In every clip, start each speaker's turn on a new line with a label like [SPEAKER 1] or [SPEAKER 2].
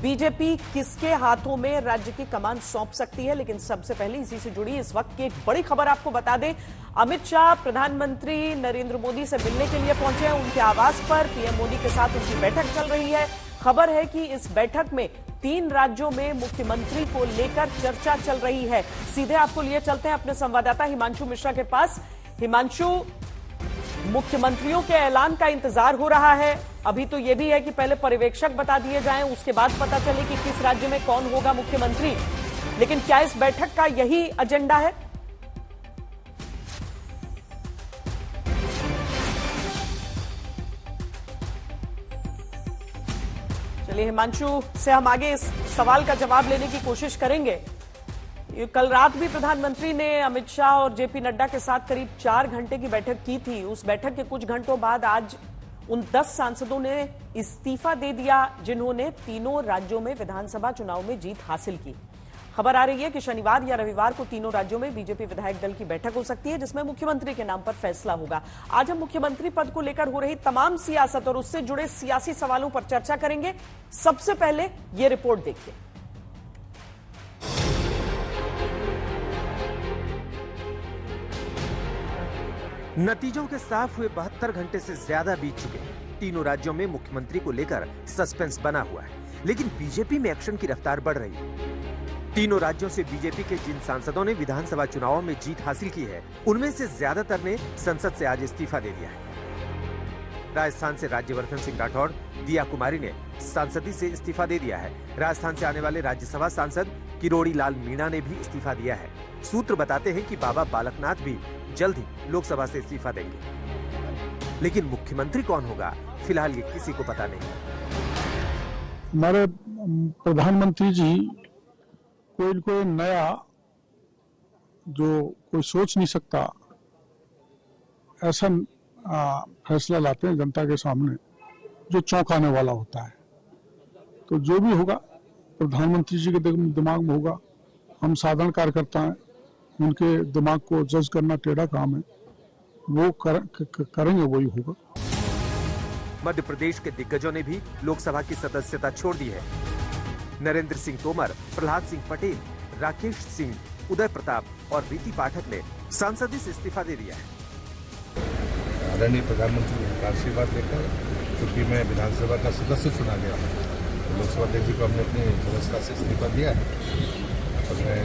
[SPEAKER 1] BJP किसके हाथों में राज्य की कमान सौंप सकती है। लेकिन सबसे पहले इसी से जुड़ी इस वक्त की एक बड़ी खबर आपको बता दें। अमित शाह प्रधानमंत्री नरेंद्र मोदी से मिलने के लिए पहुंचे हैं। उनके आवास पर पीएम मोदी के साथ उनकी बैठक चल रही है। खबर है कि इस बैठक में 3 राज्यों में मुख्यमंत्री को लेकर चर्चा चल रही है। सीधे आपको लिए चलते हैं अपने संवाददाता हिमांशु मिश्रा के पास। हिमांशु, मुख्यमंत्रियों के ऐलान का इंतजार हो रहा है। अभी तो यह भी है कि पहले पर्यवेक्षक बता दिए जाएं, उसके बाद पता चले कि किस राज्य में कौन होगा मुख्यमंत्री। लेकिन क्या इस बैठक का यही एजेंडा है? चलिए हिमांशु से हम आगे इस सवाल का जवाब लेने की कोशिश करेंगे। कल रात भी प्रधानमंत्री ने अमित शाह और जेपी नड्डा के साथ करीब 4 घंटे की बैठक की थी। उस बैठक के कुछ घंटों बाद आज उन 10 सांसदों ने इस्तीफा दे दिया जिन्होंने तीनों राज्यों में विधानसभा चुनाव में जीत हासिल की। खबर आ रही है कि शनिवार या रविवार को तीनों राज्यों में बीजेपी विधायक दल की बैठक हो सकती है, जिसमें मुख्यमंत्री के नाम पर फैसला होगा। आज हम मुख्यमंत्री पद को लेकर हो रही तमाम सियासत और उससे जुड़े सियासी सवालों पर चर्चा करेंगे। सबसे पहले ये रिपोर्ट देखिए।
[SPEAKER 2] नतीजों के साफ हुए 72 घंटे से ज्यादा बीत चुके हैं। तीनों राज्यों में मुख्यमंत्री को लेकर सस्पेंस बना हुआ है, लेकिन बीजेपी में एक्शन की रफ्तार बढ़ रही है। तीनों राज्यों से बीजेपी के जिन सांसदों ने विधानसभा चुनावों में जीत हासिल की है, उनमें से ज्यादातर ने संसद से आज इस्तीफा दे दिया है। राजस्थान से राज्यवर्धन सिंह राठौड़, दिया कुमारी ने सांसदी से इस्तीफा दे दिया है। राजस्थान से आने वाले राज्यसभा सांसद किरोड़ी लाल मीणा ने भी इस्तीफा दिया है। सूत्र बताते हैं कि बाबा बालकनाथ भी जल्द ही लोकसभा से इस्तीफा देंगे, लेकिन मुख्यमंत्री कौन होगा फिलहाल ये किसी को पता नहीं।
[SPEAKER 3] हमारे प्रधानमंत्री जी कोई नया जो कोई सोच नहीं सकता ऐसा फैसला लाते हैं जनता के सामने जो चौंकाने वाला होता है। तो जो भी होगा प्रधानमंत्री जी के दिमाग में होगा। हम साधारण कार्यकर्ता हैं, उनके दिमाग को जज करना टेढ़ा काम है। वो करेंगे, वही होगा।
[SPEAKER 2] मध्य प्रदेश के दिग्गजों ने भी लोकसभा की सदस्यता छोड़ दी है। नरेंद्र सिंह तोमर, प्रहलाद सिंह पटेल, राकेश सिंह, उदय प्रताप और रीति पाठक ने सांसदी से इस्तीफा दे दिया है।
[SPEAKER 4] आदरणीय प्रधानमंत्री का आशीर्वाद लेकर, क्योंकि मैं विधानसभा का सदस्य चुना गया हूँ, तो लोकसभा अध्यक्ष जी को हमने अपनी सदस्यता से इस्तीफा दिया है और मैं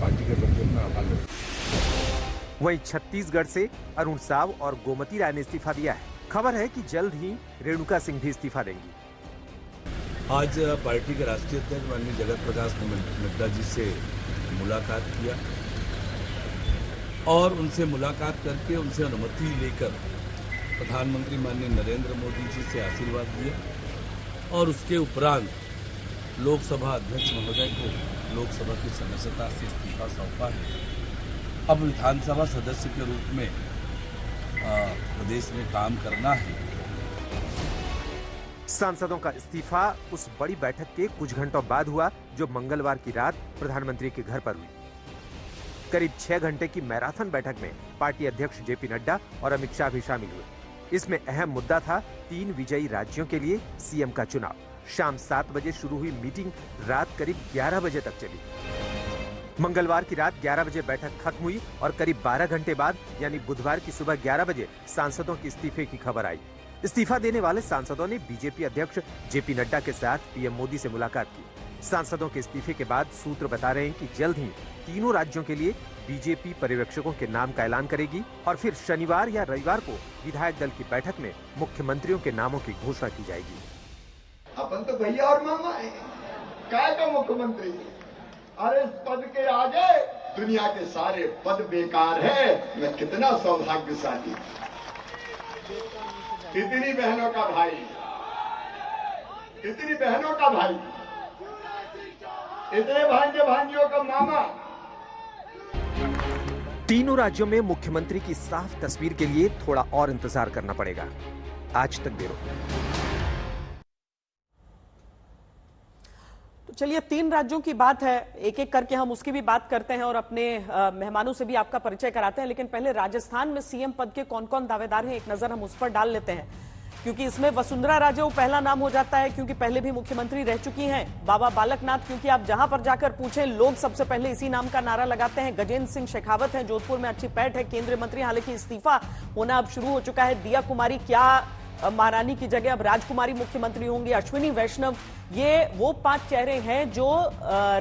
[SPEAKER 4] पार्टी के प्रति अपना आभार व्यक्त।
[SPEAKER 2] वहीं छत्तीसगढ़ से अरुण साव और गोमती राय ने इस्तीफा दिया है। खबर है कि जल्द ही रेणुका सिंह भी इस्तीफा देंगी।
[SPEAKER 5] आज पार्टी के राष्ट्रीय अध्यक्ष माननीय जगत प्रकाश नड्डा जी से मुलाकात किया और उनसे मुलाकात करके उनसे अनुमति लेकर प्रधानमंत्री माननीय नरेंद्र मोदी जी से आशीर्वाद लिया और उसके उपरांत लोकसभा अध्यक्ष महोदय को लोकसभा की सदस्यता से इस्तीफा सौंपा है। अब विधानसभा सदस्य के रूप में प्रदेश में काम करना है।
[SPEAKER 2] सांसदों का इस्तीफा उस बड़ी बैठक के कुछ घंटों बाद हुआ जो मंगलवार की रात प्रधानमंत्री के घर पर हुई। करीब 6 घंटे की मैराथन बैठक में पार्टी अध्यक्ष जेपी नड्डा और अमित शाह भी शामिल हुए। इसमें अहम मुद्दा था 3 विजयी राज्यों के लिए सीएम का चुनाव। शाम 7 बजे शुरू हुई मीटिंग रात करीब 11 बजे तक चली। मंगलवार की रात 11 बजे बैठक खत्म हुई और करीब 12 घंटे बाद यानी बुधवार की सुबह 11 बजे सांसदों के इस्तीफे की खबर आई। इस्तीफा देने वाले सांसदों ने बीजेपी अध्यक्ष जेपी नड्डा के साथ पीएम मोदी से मुलाकात की। सांसदों के इस्तीफे के बाद सूत्र बता रहे हैं कि जल्द ही तीनों राज्यों के लिए बीजेपी पर्यवेक्षकों के नाम का ऐलान करेगी और फिर शनिवार या रविवार को विधायक दल की बैठक में मुख्यमंत्रियों के नामों की घोषणा की जाएगी।
[SPEAKER 6] अपन तो भैया और मामा है, काय का मुख्यमंत्री? अरे इस पद के आगे दुनिया के सारे पद बेकार है। मैं कितना सौभाग्यशाली, इतनी बहनों का भाई, इतनी बहनों का भाई, इतने भांजे भांजियों का मामा।
[SPEAKER 2] तीनों राज्यों में मुख्यमंत्री की साफ तस्वीर के लिए थोड़ा और इंतजार करना पड़ेगा। आज तक देरो।
[SPEAKER 1] तो चलिए 3 राज्यों की बात है, एक एक करके हम उसकी भी बात करते हैं और अपने मेहमानों से भी आपका परिचय कराते हैं। लेकिन पहले राजस्थान में सीएम पद के कौन कौन दावेदार हैं एक नजर हम उस पर डाल लेते हैं। क्योंकि इसमें वसुंधरा राजे पहला नाम हो जाता है, क्योंकि पहले भी मुख्यमंत्री रह चुकी हैं। बाबा बालकनाथ, क्योंकि आप जहां पर जाकर पूछें लोग सबसे पहले इसी नाम का नारा लगाते हैं। गजेंद्र सिंह शेखावत है, जोधपुर में अच्छी पैठ है, केंद्रीय मंत्री, हालांकि इस्तीफा होना अब शुरू हो चुका है। दिया कुमारी क्या महारानी की जगह अब राजकुमारी मुख्यमंत्री होंगी। अश्विनी वैष्णव, ये वो 5 चेहरे हैं जो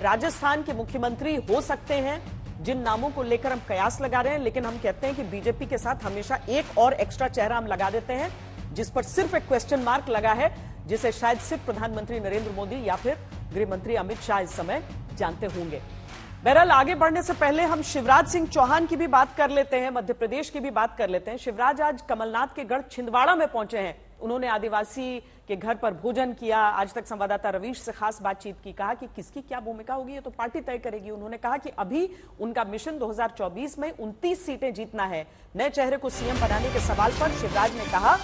[SPEAKER 1] राजस्थान के मुख्यमंत्री हो सकते हैं, जिन नामों को लेकर हम कयास लगा रहे हैं। लेकिन हम कहते हैं कि बीजेपी के साथ हमेशा एक और एक्स्ट्रा चेहरा हम लगा देते हैं, जिस पर सिर्फ एक क्वेश्चन मार्क लगा है, जिसे शायद सिर्फ प्रधानमंत्री नरेंद्र मोदी या फिर गृह मंत्री अमित शाह इस समय जानते होंगे। बहरहाल आगे बढ़ने से पहले हम शिवराज सिंह चौहान की भी बात कर लेते हैं, मध्य प्रदेश की भी बात कर लेते हैं। शिवराज आज कमलनाथ के गढ़ छिंदवाड़ा में पहुंचे हैं। उन्होंने आदिवासी के घर पर भोजन किया। आज तक संवाददाता रवीश से खास बातचीत की, कहा कि किसकी क्या भूमिका होगी ये तो पार्टी तय करेगी। उन्होंने कहा कि अभी उनका मिशन 2024 में 29 सीटें जीतना है। नए चेहरे को सीएम बनाने के सवाल पर शिवराज ने कहा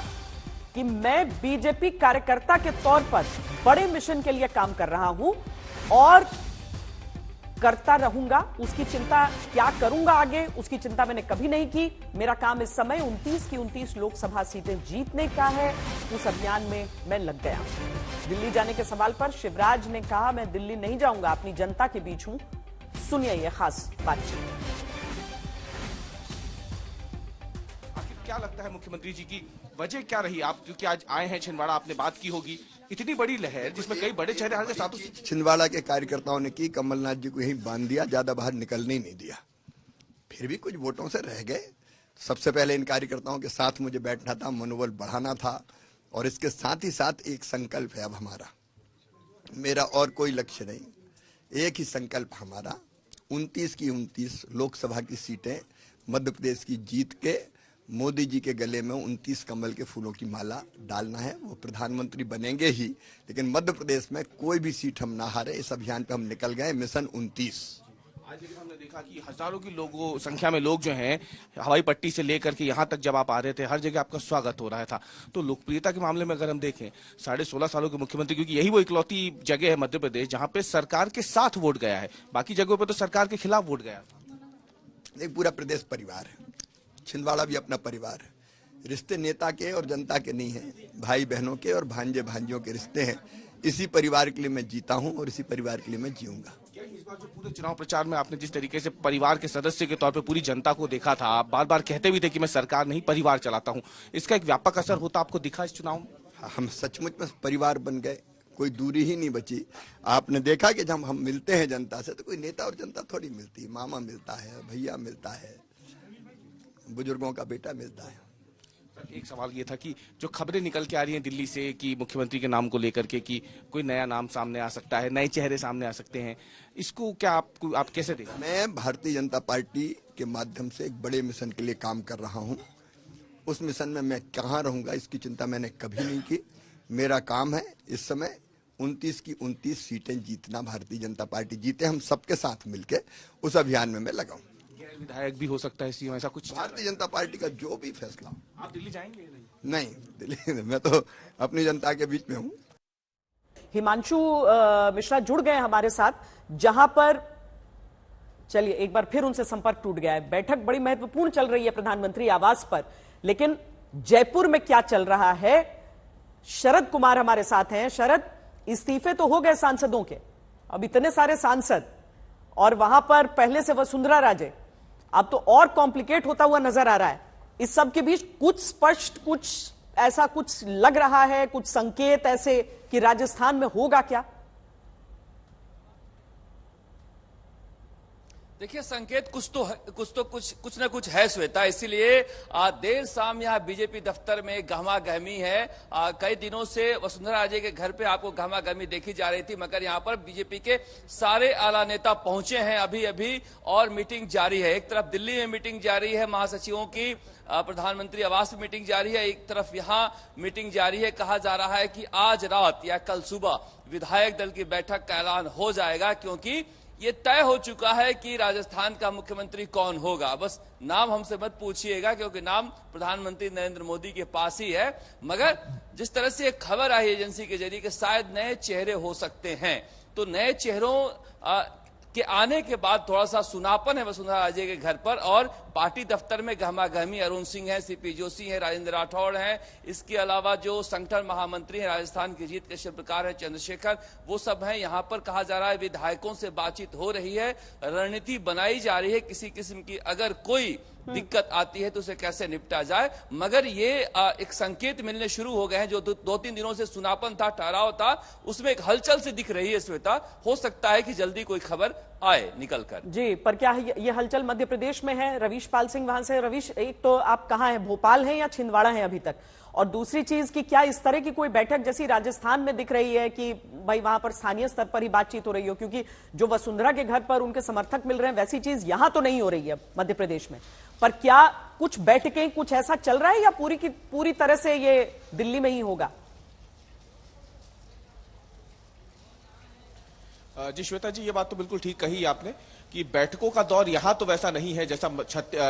[SPEAKER 1] कि मैं बीजेपी कार्यकर्ता के तौर पर बड़े मिशन के लिए काम कर रहा हूं और करता रहूंगा। उसकी चिंता क्या करूंगा आगे, उसकी चिंता मैंने कभी नहीं की। मेरा काम इस समय 29 की 29 लोकसभा सीटें जीतने का है। उस अभियान में मैं लग गया। दिल्ली जाने के सवाल पर शिवराज ने कहा, मैं दिल्ली नहीं जाऊंगा, अपनी जनता के बीच हूं। सुनिए यह खास बातचीत।
[SPEAKER 7] क्या लगता है मुख्यमंत्री जी की वजह क्या रही? आप क्योंकि आज आए हैं छिंदवाड़ा, आपने बात की होगी, इतनी बड़ी लहर जिसमें कई बड़े चेहरे हर साथों से
[SPEAKER 6] छिंदवाड़ा के कार्यकर्ताओं ने की, कमलनाथ जी को यहीं बांध दिया, ज्यादा बाहर निकलने ही नहीं दिया। फिर भी कुछ वोटों से रह गए। सबसे पहले इन कार्यकर्ताओं के साथ मुझे बैठना था, मनोबल बढ़ाना था, और इसके साथ ही साथ एक संकल्प है अब हमारा, मेरा और कोई लक्ष्य नहीं, एक ही संकल्प हमारा, 29 की 29 लोकसभा की सीटें मध्य प्रदेश की जीत के मोदी जी के गले में 29 कमल के फूलों की माला डालना है। वो प्रधानमंत्री बनेंगे ही, लेकिन मध्य प्रदेश में कोई भी सीट हम ना हारे। इस अभियान पे हम निकल गए, मिशन 29।
[SPEAKER 7] आज हमने देखा कि हजारों की लोगों संख्या में लोग जो हैं हवाई पट्टी से लेकर के यहाँ तक जब आप आ रहे थे, हर जगह आपका स्वागत हो रहा था। तो लोकप्रियता के मामले में अगर हम देखें, 16.5 सालों के मुख्यमंत्री, क्योंकि यही वो इकलौती जगह है मध्य प्रदेश जहाँ पे सरकार के साथ वोट गया है, बाकी जगहों पर तो सरकार के खिलाफ वोट गया।
[SPEAKER 6] एक पूरा प्रदेश परिवार है, छिंदवाड़ा भी अपना परिवार है। रिश्ते नेता के और जनता के नहीं हैं, भाई बहनों के और भांजे भांजियों के रिश्ते हैं। इसी परिवार के लिए मैं जीता हूं और इसी परिवार के लिए मैं जीऊंगा।
[SPEAKER 7] इस बार जो पूरे चुनाव प्रचार में आपने जिस तरीके से परिवार के सदस्य के तौर पे पूरी जनता को देखा था, आप बार बार कहते भी थे कि मैं सरकार नहीं परिवार चलाता हूं, इसका एक व्यापक असर होता आपको दिखा इस चुनाव में?
[SPEAKER 6] हम सचमुच में परिवार बन गए, कोई दूरी ही नहीं बची। आपने देखा कि जब हम मिलते हैं जनता से तो कोई नेता और जनता थोड़ी मिलती है, मामा मिलता है, भैया मिलता है, बुजुर्गों का बेटा मिलता है।
[SPEAKER 7] एक सवाल ये था कि जो खबरें निकल के आ रही हैं दिल्ली से कि मुख्यमंत्री के नाम को लेकर के कि कोई नया नाम सामने आ सकता है, नए चेहरे सामने आ सकते हैं, इसको क्या आप कैसे देखते?
[SPEAKER 6] मैं भारतीय जनता पार्टी के माध्यम से एक बड़े मिशन के लिए काम कर रहा हूं। उस मिशन में मैं कहां रहूंगा इसकी चिंता मैंने कभी नहीं की। मेरा काम है इस समय 29 की 29 सीटें जीतना, भारतीय जनता पार्टी जीते, हम सबके साथ मिलकर उस अभियान में मैं लगाऊं।
[SPEAKER 7] विधायक भी हो सकता है सीएम, ऐसा कुछ?
[SPEAKER 6] भारतीय जनता पार्टी का जो भी फैसला।
[SPEAKER 7] आप दिल्ली जाएंगे?
[SPEAKER 6] नहीं, दिल्ली मैं तो अपनी जनता के बीच में हूं।
[SPEAKER 1] हिमांशु मिश्रा जुड़ गए हमारे साथ, जहां पर चलिए एक बार फिर उनसे संपर्क टूट गया है। बैठक बड़ी महत्वपूर्ण चल रही है प्रधानमंत्री आवास पर, लेकिन जयपुर में क्या चल रहा है? शरद कुमार हमारे साथ हैं। शरद, इस्तीफे तो हो गए सांसदों के, अब इतने सारे सांसद, और वहां पर पहले से वसुंधरा राजे, अब तो और कॉम्प्लिकेट होता हुआ नजर आ रहा है। इस सब के बीच कुछ स्पष्ट, कुछ ऐसा कुछ लग रहा है, कुछ संकेत ऐसे कि राजस्थान में होगा क्या?
[SPEAKER 8] देखिए, संकेत कुछ न कुछ है श्वेता, इसीलिए देर शाम यहाँ बीजेपी दफ्तर में गहमा गहमी है। कई दिनों से वसुंधरा राजे के घर पे आपको गहमा गहमी देखी जा रही थी, मगर यहाँ पर बीजेपी के सारे आला नेता पहुंचे हैं अभी अभी, और मीटिंग जारी है। एक तरफ दिल्ली में मीटिंग जारी है महासचिवों की, प्रधानमंत्री आवास में मीटिंग जारी है, एक तरफ यहाँ मीटिंग जारी है। कहा जा रहा है कि आज रात या कल सुबह विधायक दल की बैठक का ऐलान हो जाएगा, क्योंकि ये तय हो चुका है कि राजस्थान का मुख्यमंत्री कौन होगा। बस नाम हमसे मत पूछिएगा, क्योंकि नाम प्रधानमंत्री नरेंद्र मोदी के पास ही है। मगर जिस तरह से एक खबर आई एजेंसी के जरिए कि शायद नए चेहरे हो सकते हैं, तो नए चेहरों कि आने के बाद थोड़ा सा सुनापन है वसुंधरा राजे के घर पर, और पार्टी दफ्तर में गहमा-गहमी अरुण सिंह है, सीपी जोशी है, राजेंद्र राठौड़ है, इसके अलावा जो संगठन महामंत्री है राजस्थान की जीत के शिल्पकार है चंद्रशेखर, वो सब हैं। यहां पर कहा जा रहा है विधायकों से बातचीत हो रही है, रणनीति बनाई जा रही है किसी किस्म की अगर कोई दिक्कत आती है तो उसे कैसे निपटा जाए। मगर ये एक संकेत मिलने शुरू हो गए हैं, जो 2-3 दिनों से सुनापन था, ठहराव था, उसमें एक हलचल से दिख रही है श्वेता। हो सकता है कि जल्दी कोई खबर आए निकलकर।
[SPEAKER 1] जी, पर क्या ये हलचल मध्य प्रदेश में है? रवीश पाल सिंह वहां से। रवीश, एक तो आप कहां हैं, भोपाल हैं या छिंदवाड़ा हैं अभी तक? और दूसरी चीज कि क्या इस तरह की कोई बैठक जैसी राजस्थान में दिख रही है कि भाई वहां पर स्थानीय स्तर पर ही बातचीत हो रही हो, क्योंकि जो वसुंधरा के घर पर उनके समर्थक मिल रहे हैं वैसी चीज यहां तो नहीं हो रही है मध्य प्रदेश में। पर क्या कुछ बैठकें, कुछ ऐसा चल रहा है या पूरी की पूरी तरह से ये दिल्ली में ही होगा?
[SPEAKER 7] जी श्वेता जी, ये बात तो बिल्कुल ठीक कही आपने कि बैठकों का दौर यहां तो वैसा नहीं है जैसा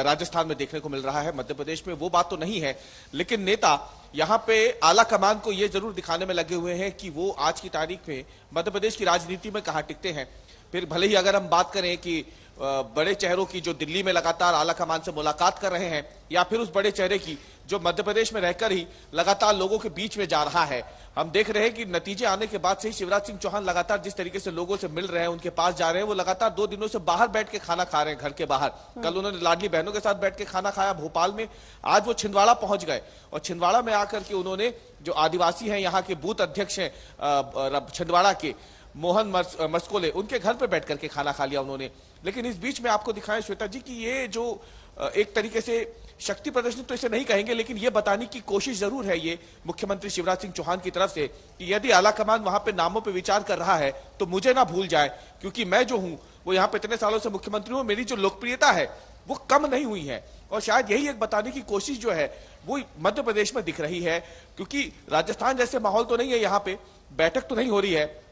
[SPEAKER 7] राजस्थान में देखने को मिल रहा है, मध्य प्रदेश में वो बात तो नहीं है। लेकिन नेता यहां पे आला कमान को ये जरूर दिखाने में लगे हुए हैं कि वो आज की तारीख में मध्य प्रदेश की राजनीति में कहां टिकते हैं। फिर भले ही अगर हम बात करें कि बड़े चेहरों की जो दिल्ली में लगातार आला कमान से मुलाकात कर रहे हैं, या फिर उस बड़े चेहरे की जो मध्य प्रदेश में रहकर ही लगातार लोगों के बीच में जा रहा है। हम देख रहे हैं कि नतीजे आने के बाद से ही शिवराज सिंह चौहान लगातार जिस तरीके से लोगों से मिल रहे हैं, उनके पास जा रहे हैं, वो लगातार 2 दिनों से बाहर बैठ के खाना खा रहे हैं, घर के बाहर। कल उन्होंने लाडली बहनों के साथ बैठ के खाना खाया भोपाल में, आज वो छिंदवाड़ा पहुंच गए और छिंदवाड़ा में आकर के उन्होंने जो आदिवासी हैं, यहाँ के बूथ अध्यक्ष हैं छिंदवाड़ा के मोहन मस्कोले, उनके घर पे बैठ करके खाना खा लिया उन्होंने। लेकिन इस बीच में आपको दिखाएं श्वेता जी कि ये जो एक तरीके से शक्ति प्रदर्शन तो इसे नहीं कहेंगे, लेकिन ये बताने की कोशिश जरूर है ये मुख्यमंत्री शिवराज सिंह चौहान की तरफ से कि यदि आला कमान वहां पे नामों पे विचार कर रहा है तो मुझे ना भूल जाए, क्योंकि मैं जो हूं वो यहाँ पे इतने सालों से मुख्यमंत्री हूं, मेरी जो लोकप्रियता है वो कम नहीं हुई है। और शायद यही एक बताने की कोशिश जो है वो मध्य प्रदेश में दिख रही है, क्योंकि राजस्थान जैसे माहौल तो नहीं है, यहाँ पे बैठक तो नहीं हो रही है,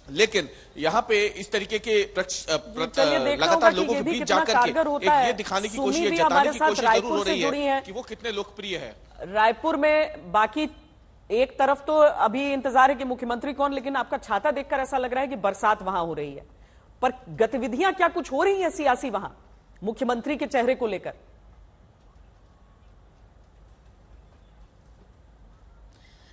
[SPEAKER 7] लेकिन यहाँ पे इस तरिके के लगातार लोगों के बीच जाकर के ये दिखाने की कोशिश, जताने की कोशिश जरूर हो रही है कि वो कितने लोकप्रिय है।
[SPEAKER 1] रायपुर में बाकी एक तरफ तो अभी इंतजार है कि मुख्यमंत्री कौन, लेकिन आपका छाता देखकर ऐसा लग रहा है कि बरसात वहां हो रही है। पर गतिविधियां क्या कुछ हो रही हैं सियासी वहां मुख्यमंत्री के चेहरे को लेकर?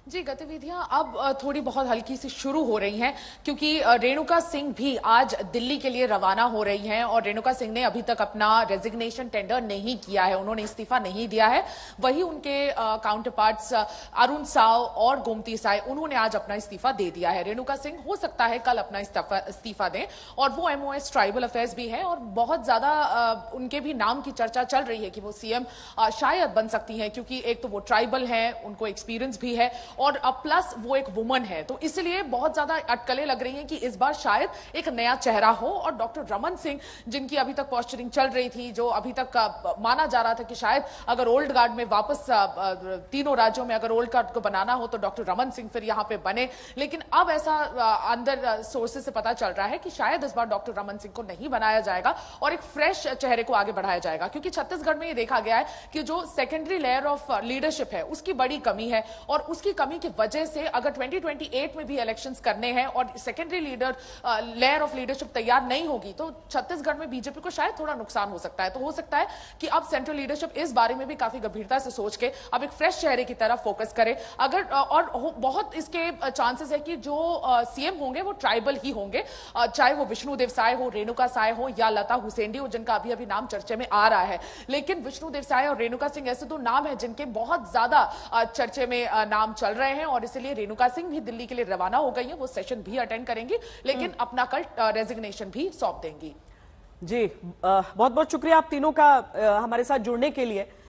[SPEAKER 9] जी, गतिविधियां अब थोड़ी बहुत हल्की सी शुरू हो रही हैं, क्योंकि रेणुका सिंह भी आज दिल्ली के लिए रवाना हो रही हैं और रेणुका सिंह ने अभी तक अपना रेजिग्नेशन टेंडर नहीं किया है, उन्होंने इस्तीफा नहीं दिया है। वही उनके काउंटर पार्ट्स अरुण साव और गोमती साय, उन्होंने आज अपना इस्तीफा दे दिया है। रेणुका सिंह हो सकता है कल अपना इस्तीफा दें, और वो MOS ट्राइबल अफेयर्स भी है और बहुत ज्यादा उनके भी नाम की चर्चा चल रही है कि वो CM शायद बन सकती हैं, क्योंकि एक तो वो ट्राइबल है, उनको एक्सपीरियंस भी है और प्लस वो एक वुमन है, तो इसलिए बहुत ज्यादा अटकलें लग रही हैं कि इस बार शायद एक नया चेहरा हो। और डॉक्टर रमन सिंह, जिनकी अभी तक पोस्चरिंग चल रही थी, जो अभी तक माना जा रहा था कि शायद अगर ओल्ड गार्ड में वापस तीनों राज्यों में अगर ओल्ड गार्ड को बनाना हो तो डॉक्टर रमन सिंह फिर यहां पे बने, लेकिन अब ऐसा अंदर सोर्सेज से पता चल रहा है कि शायद इस बार डॉक्टर रमन सिंह को नहीं बनाया जाएगा और एक फ्रेश चेहरे को आगे बढ़ाया जाएगा, क्योंकि छत्तीसगढ़ में ये देखा गया है कि जो सेकेंडरी लेयर ऑफ लीडरशिप है उसकी बड़ी कमी है, और उसकी कमी की वजह से अगर 2028 में भी इलेक्शंस करने हैं और सेकेंडरी लेयर ऑफ लीडरशिप तैयार नहीं होगी तो छत्तीसगढ़ में बीजेपी को शायद थोड़ा नुकसान हो सकता है। तो हो सकता है कि अब सेंट्रल लीडरशिप इस बारे में भी काफी गंभीरता से सोच के अब एक फ्रेश चेहरे की तरफ फोकस करे। अगर और बहुत इसके चांसेस है कि जो CM होंगे वो ट्राइबल ही होंगे, चाहे वो विष्णुदेव साय हो, रेणुका साय हो या लता हुसैंडी हो, जिनका अभी अभी नाम चर्चे में आ रहा है। लेकिन विष्णुदेव साय और रेणुका सिंह ऐसे दो नाम है जिनके बहुत ज्यादा चर्चे में नाम चल रहे हैं, और इसलिए रेणुका सिंह भी दिल्ली के लिए रवाना हो गई है। वो सेशन भी अटेंड करेंगी, लेकिन अपना कल रेजिग्नेशन भी सौंप देंगी।
[SPEAKER 1] जी, बहुत बहुत शुक्रिया आप तीनों का हमारे साथ जुड़ने के लिए।